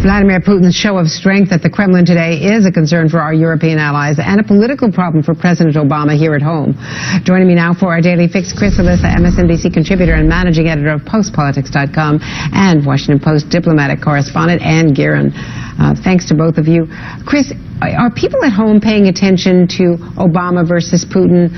Vladimir Putin's show of strength at the Kremlin today is a concern for our European allies and a political problem for President Obama here at home. Joining me now for our Daily Fix, Chris Cillizza, MSNBC contributor and managing editor of PostPolitics.com and Washington Post diplomatic correspondent Anne Gearan. Thanks to both of you. Chris, are people at home paying attention to Obama versus Putin,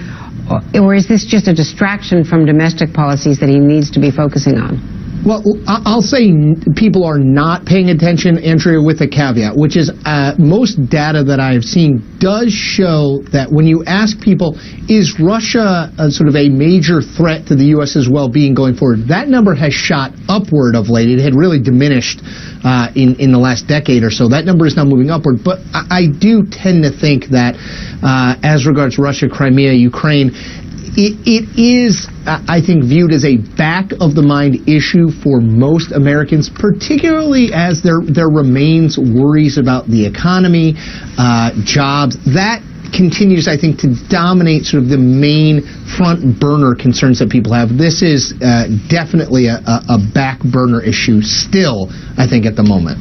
or is this just a distraction from domestic policies that he needs to be focusing on? Well, I'll say people are not paying attention, Andrea, with a caveat, which is most data that I've seen does show that when you ask people, is Russia sort of a major threat to the U.S.'s well-being going forward, that number has shot upward of late. It had really diminished in the last decade or so. That number is now moving upward. But I do tend to think that as regards Russia, Crimea, Ukraine, it is, I think, viewed as a back-of-the-mind issue for most Americans, particularly as there remains worries about the economy, jobs. That continues, I think, to dominate sort of the main front-burner concerns that people have. This is definitely a back-burner issue still, I think, at the moment.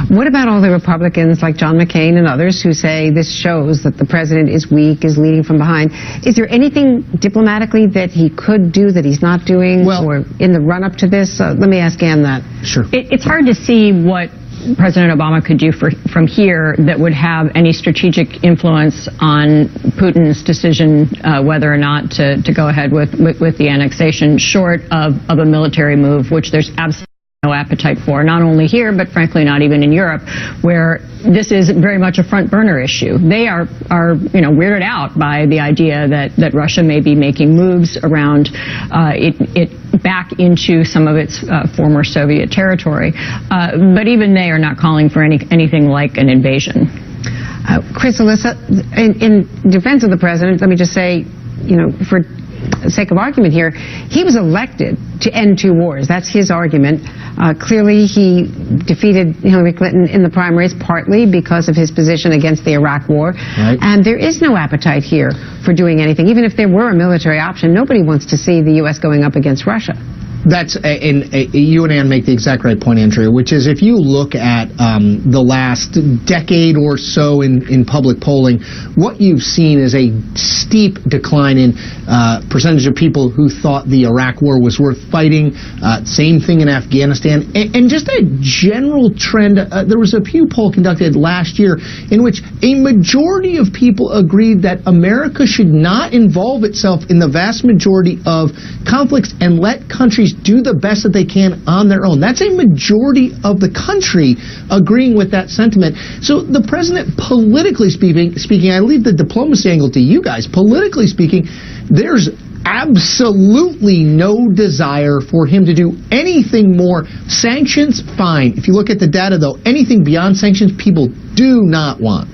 What about all the Republicans like John McCain and others who say this shows that the president is weak, is leading from behind? Is there anything diplomatically that he could do that he's not doing, or in the run-up to this? Let me ask Anne that. Sure. It's hard to see what President Obama could do from here that would have any strategic influence on Putin's decision whether or not to go ahead with the annexation, short of a military move, which there's absolutely no appetite for, not only here, but frankly not even in Europe, where this is very much a front burner issue. They are weirded out by the idea that Russia may be making moves around it back into some of its former Soviet territory. But even they are not calling for anything like an invasion. Chris Cillizza, in defense of the president, let me just say, for sake of argument here, he was elected to end two wars. That's his argument. Clearly, he defeated Hillary Clinton in the primaries partly because of his position against the Iraq War. Right. And there is no appetite here for doing anything. Even if there were a military option, nobody wants to see the U.S. going up against Russia. That's you and Anne make the exact right point, Andrea, which is if you look at the last decade or so in public polling, what you've seen is a steep decline in percentage of people who thought the Iraq War was worth fighting. Same thing in Afghanistan, and just a general trend. There was a Pew poll conducted last year in which a majority of people agreed that America should not involve itself in the vast majority of conflicts and let countries do the best that they can on their own. That's a majority of the country agreeing with that sentiment. So the president, politically speaking, I leave the diplomacy angle to you guys. Politically speaking, there's absolutely no desire for him to do anything more. Sanctions, fine. If you look at the data, though, anything beyond sanctions, people do not want.